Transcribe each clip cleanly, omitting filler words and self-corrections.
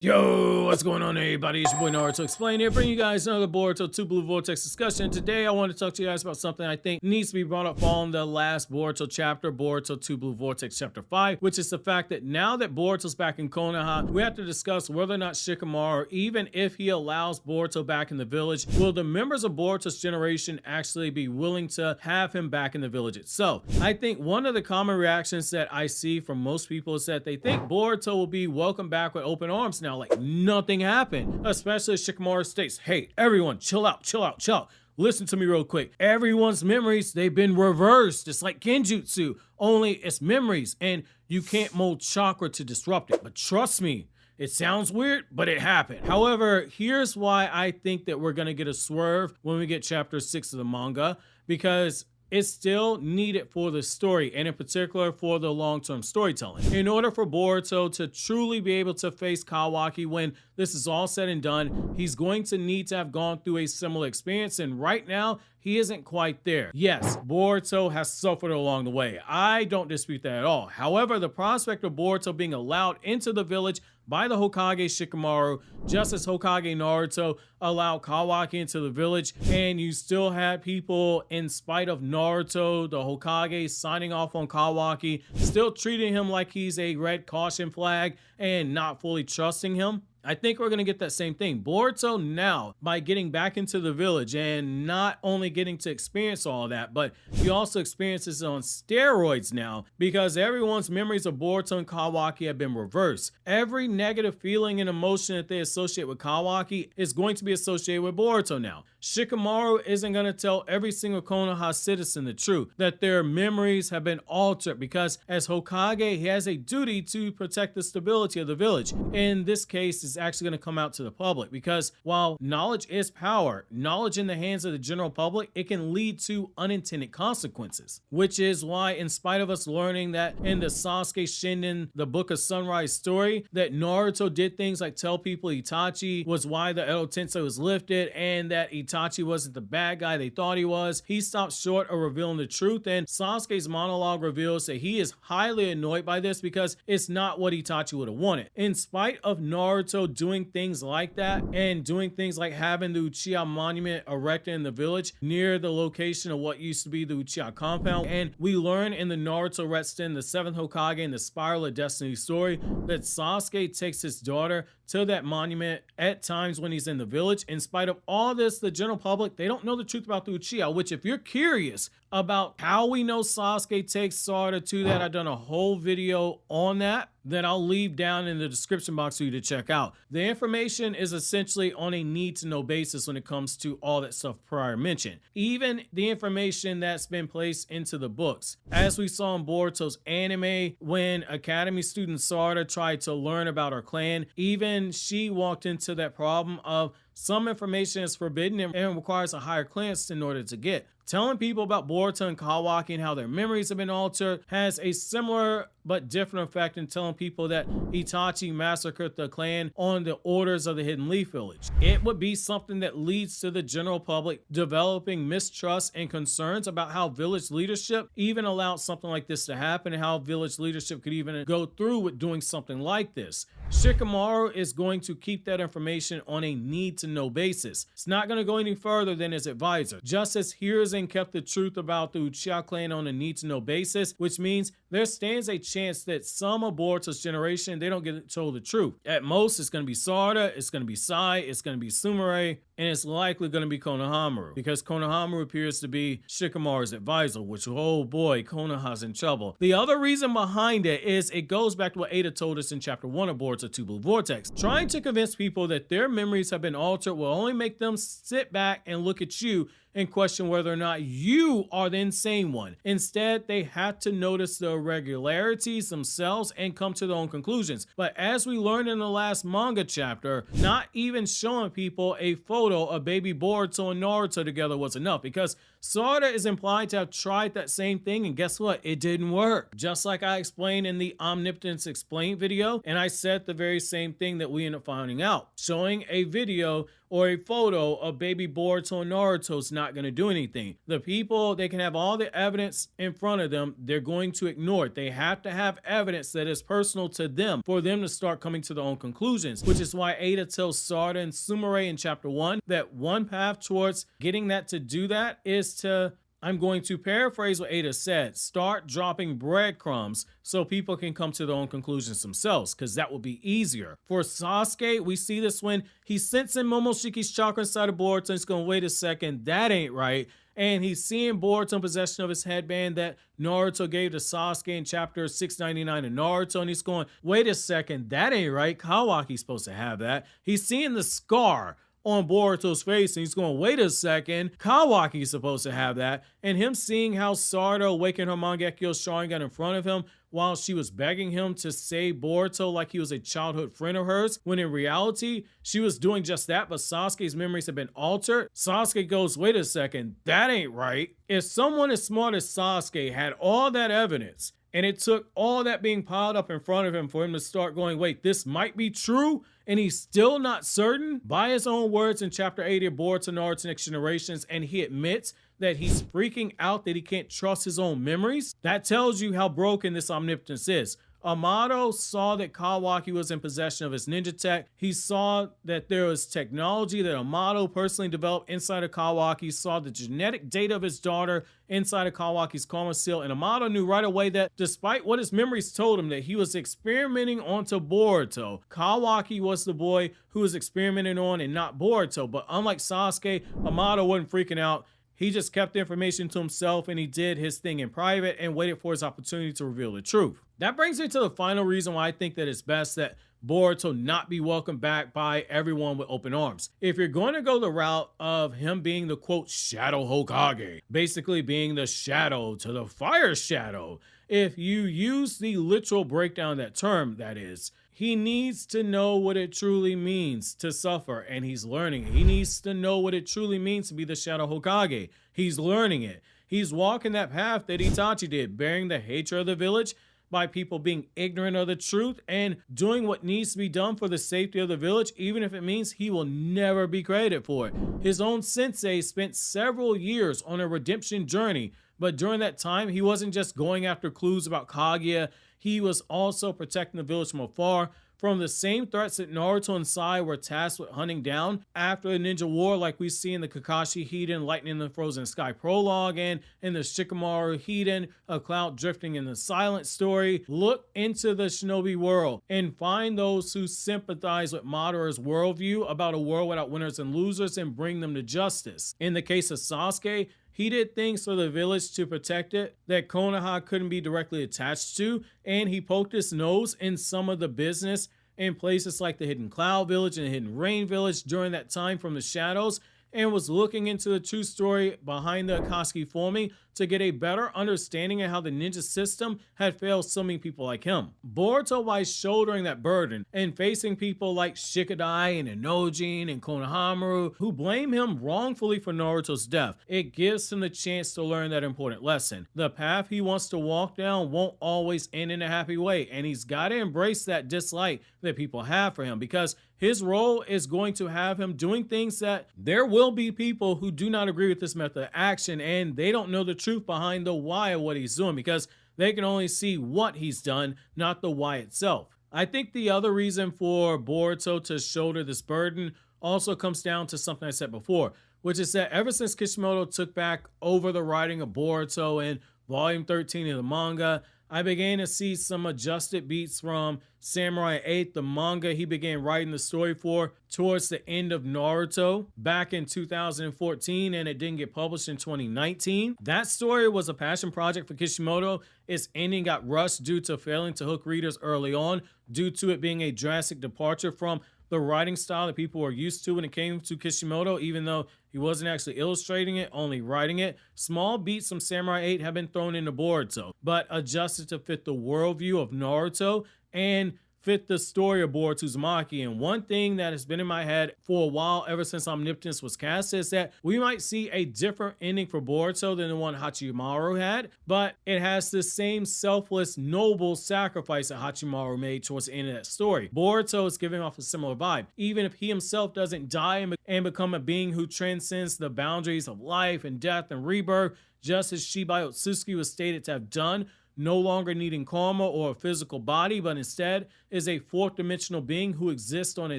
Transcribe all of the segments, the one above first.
Yo, what's going on everybody? It's your boy Naruto Explain here, bringing you guys another Boruto 2 Blue Vortex discussion. Today I want to talk to you guys about something I think needs to be brought up following the last Boruto chapter, Boruto 2 Blue Vortex chapter 5, which is the fact that now that Boruto's back in Konoha, we have to discuss whether or not Shikamaru, even if he allows Boruto back in the village, will the members of Boruto's generation actually be willing to have him back in the village itself? I think one of the common reactions that I see from most people is that they think Boruto will be welcomed back with open arms now, like nothing happened. Especially Shikamaru states, hey, everyone, chill out, chill out, chill out. Listen to me real quick. Everyone's memories, they've been reversed. It's like genjutsu, only it's memories, and you can't mold chakra to disrupt it. But trust me, it sounds weird, but it happened. However, here's why I think that we're gonna get a swerve when we get chapter 6 of the manga, because it's still needed for the story, and in particular for the long-term storytelling. In order for Boruto to truly be able to face Kawaki when this is all said and done, he's going to need to have gone through a similar experience, and right now, he isn't quite there. Yes, Boruto has suffered along the way. I don't dispute that at all. However, the prospect of Boruto being allowed into the village by the Hokage Shikamaru, just as Hokage Naruto allowed Kawaki into the village, and you still had people, in spite of Naruto, the Hokage, signing off on Kawaki, still treating him like he's a red caution flag and not fully trusting him. I think we're going to get that same thing. Boruto now, by getting back into the village and not only getting to experience all of that, but he also experiences it on steroids now, because everyone's memories of Boruto and Kawaki have been reversed. Every negative feeling and emotion that they associate with Kawaki is going to be associated with Boruto now. Shikamaru isn't going to tell every single Konoha citizen the truth, that their memories have been altered, because as Hokage, he has a duty to protect the stability of the village. In this case, it's actually going to come out to the public, because while knowledge is power, knowledge in the hands of the general public, it can lead to unintended consequences, which is why, in spite of us learning that in the Sasuke Shinden, the Book of Sunrise story, that Naruto did things like tell people Itachi was why the Edo Tensei was lifted, and that Itachi wasn't the bad guy they thought he was, he stopped short of revealing the truth, and Sasuke's monologue reveals that he is highly annoyed by this because it's not what Itachi would have wanted. In spite of Naruto doing things like that, and doing things like having the Uchiha monument erected in the village near the location of what used to be the Uchiha compound, and we learn in the Naruto Retsuken, the 7th Hokage and the Spiral of Destiny story, that Sasuke takes his daughter to that monument at times when he's in the village. In spite of all this, the general public, they don't know the truth about the Uchiha, which if you're curious about how we know Sasuke takes Sarada to that, I've done a whole video on that I'll leave down in the description box for you to check out. The information is essentially on a need-to-know basis when it comes to all that stuff prior mentioned. Even the information that's been placed into the books. As we saw in Boruto's anime, when Academy student Sarada tried to learn about her clan, even she walked into that problem of some information is forbidden and requires a higher clearance in order to get. Telling people about Boruto and Kawaki and how their memories have been altered has a similar but different effect in telling people that Itachi massacred the clan on the orders of the Hidden Leaf Village. It would be something that leads to the general public developing mistrust and concerns about how village leadership even allowed something like this to happen, and how village leadership could even go through with doing something like this. Shikamaru is going to keep that information on a need-to-know basis. It's not going to go any further than his advisor. Just as Hiruzen kept the truth about the Uchiha clan on a need-to-know basis, which means there stands a chance that some of Boruto's generation, they don't get told the truth. At most, it's going to be Sarada, it's going to be Sai, it's going to be Sumire, and it's likely going to be Konohamaru, because Konohamaru appears to be Shikamaru's advisor, which, oh boy, Konoha's in trouble. The other reason behind it is it goes back to what Ada told us in chapter 1 of Boruto 2 Blue Vortex. Trying to convince people that their memories have been altered will only make them sit back and look at you and question whether or not you are the insane one. Instead, they have to notice the irregularities themselves and come to their own conclusions. But as we learned in the last manga chapter, not even showing people a photo of baby Boruto and Naruto together was enough, because Sarada is implied to have tried that same thing, and guess what? It didn't work. Just like I explained in the Omnipotence Explained video, and I said the very same thing that we ended up finding out. Showing a video or a photo of baby Boruto and Naruto is not going to do anything. The people, they can have all the evidence in front of them, they're going to ignore it. They have to have evidence that is personal to them for them to start coming to their own conclusions, which is why Ada tells Sarada and Sumire in chapter 1 that one path towards getting that to do that is to, I'm going to paraphrase what Ada said, start dropping breadcrumbs so people can come to their own conclusions themselves, because that will be easier. For Sasuke, we see this when he's sensing Momoshiki's chakra inside of Boruto, and he's going, wait a second, that ain't right. And he's seeing Boruto in possession of his headband that Naruto gave to Sasuke in chapter 699 of Naruto, and he's going, wait a second, that ain't right. Kawaki's supposed to have that. He's seeing the scar on Boruto's face, and he's going, wait a second, Kawaki's supposed to have that. And him seeing how Sarada awakened her Mangekyo Sharingan in front of him while she was begging him to save Boruto like he was a childhood friend of hers, when in reality, she was doing just that, but Sasuke's memories have been altered. Sasuke goes, wait a second, that ain't right. If someone as smart as Sasuke had all that evidence, and it took all that being piled up in front of him for him to start going, wait, this might be true, and he's still not certain, by his own words in chapter 80 of Boruto Naruto Next Generations, and he admits that he's freaking out that he can't trust his own memories, that tells you how broken this omnipotence is. Amato saw that Kawaki was in possession of his ninja tech. He saw that there was technology that Amato personally developed inside of Kawaki, saw the genetic data of his daughter inside of Kawaki's karma seal, and Amato knew right away that despite what his memories told him, that he was experimenting onto Boruto. Kawaki was the boy who was experimenting on and not Boruto, but unlike Sasuke, Amato wasn't freaking out. He just kept the information to himself, and he did his thing in private and waited for his opportunity to reveal the truth. That brings me to the final reason why I think that it's best that Boruto not be welcomed back by everyone with open arms. If you're going to go the route of him being the quote shadow Hokage, basically being the shadow to the fire shadow, if you use the literal breakdown of that term, that is, he needs to know what it truly means to suffer, and he's learning it. He needs to know what it truly means to be the Shadow Hokage. He's learning it. He's walking that path that Itachi did, bearing the hatred of the village by people being ignorant of the truth and doing what needs to be done for the safety of the village, even if it means he will never be credited for it. His own sensei spent several years on a redemption journey, but during that time, he wasn't just going after clues about Kaguya, he was also protecting the village from afar from the same threats that Naruto and Sai were tasked with hunting down after the Ninja War, like we see in the Kakashi Hiden Lightning in the Frozen Sky prologue and in the Shikamaru Hiden A Cloud Drifting in the Silent story. Look into the shinobi world and find those who sympathize with Madara's worldview about a world without winners and losers and bring them to justice. In the case of Sasuke, he did things for the village to protect it that Konoha couldn't be directly attached to, and he poked his nose in some of the business in places like the Hidden Cloud Village and the Hidden Rain Village during that time from the shadows, and was looking into the true story behind the Akatsuki forming to get a better understanding of how the ninja system had failed so many people like him. Boruto, by shouldering that burden and facing people like Shikadai and Enojin and Konohamaru who blame him wrongfully for Naruto's death, it gives him the chance to learn that important lesson. The path he wants to walk down won't always end in a happy way, and he's got to embrace that dislike that people have for him, because his role is going to have him doing things that there will be people who do not agree with this method of action, and they don't know the truth behind the why of what he's doing, because they can only see what he's done, not the why itself. I think the other reason for Boruto to shoulder this burden also comes down to something I said before, which is that ever since Kishimoto took back over the writing of Boruto in volume 13 of the manga, I began to see some adjusted beats from Samurai 8, the manga he began writing the story for towards the end of Naruto back in 2014, and it didn't get published in 2019. That story was a passion project for Kishimoto. Its ending got rushed due to failing to hook readers early on, due to it being a drastic departure from the writing style that people were used to when it came to Kishimoto, even though he wasn't actually illustrating it, only writing it. Small beats from Samurai 8 have been thrown into Boruto, but adjusted to fit the worldview of Naruto and fit the story of Boruto Uzumaki. And one thing that has been in my head for a while, ever since Omnipotence was cast, is that we might see a different ending for Boruto than the one Hachimaru had, but it has the same selfless, noble sacrifice that Hachimaru made towards the end of that story. Boruto is giving off a similar vibe. Even if he himself doesn't die and become a being who transcends the boundaries of life and death and rebirth, just as Shibai Otsutsuki was stated to have done, no longer needing karma or a physical body, but instead is a fourth dimensional being who exists on a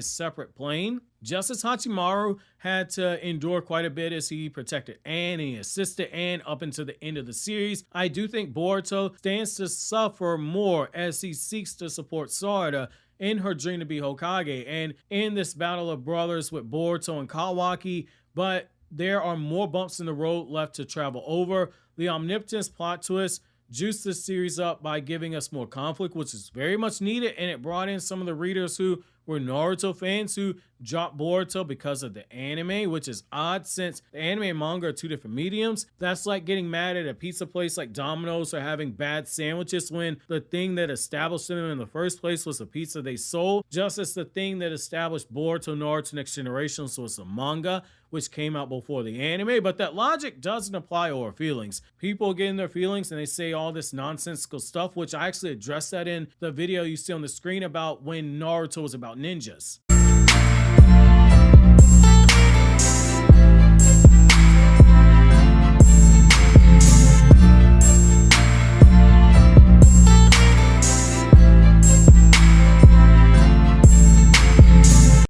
separate plane. Just as Hachimaru had to endure quite a bit as he protected Anne and he assisted Anne up until the end of the series, I do think Boruto stands to suffer more as he seeks to support Sarada in her dream to be Hokage and in this battle of brothers with Boruto and Kawaki, but there are more bumps in the road left to travel over. The Omnipotence plot twist juiced this series up by giving us more conflict, which is very much needed, and it brought in some of the readers who were Naruto fans who dropped Boruto because of the anime, which is odd since the anime and manga are two different mediums. That's like getting mad at a pizza place like Domino's for having bad sandwiches when the thing that established them in the first place was the pizza they sold, just as the thing that established Boruto Naruto Next Generations was the manga, which came out before the anime. But that logic doesn't apply to our feelings. People get in their feelings and they say all this nonsensical stuff, which I actually addressed that in the video you see on the screen about when Naruto was about ninjas.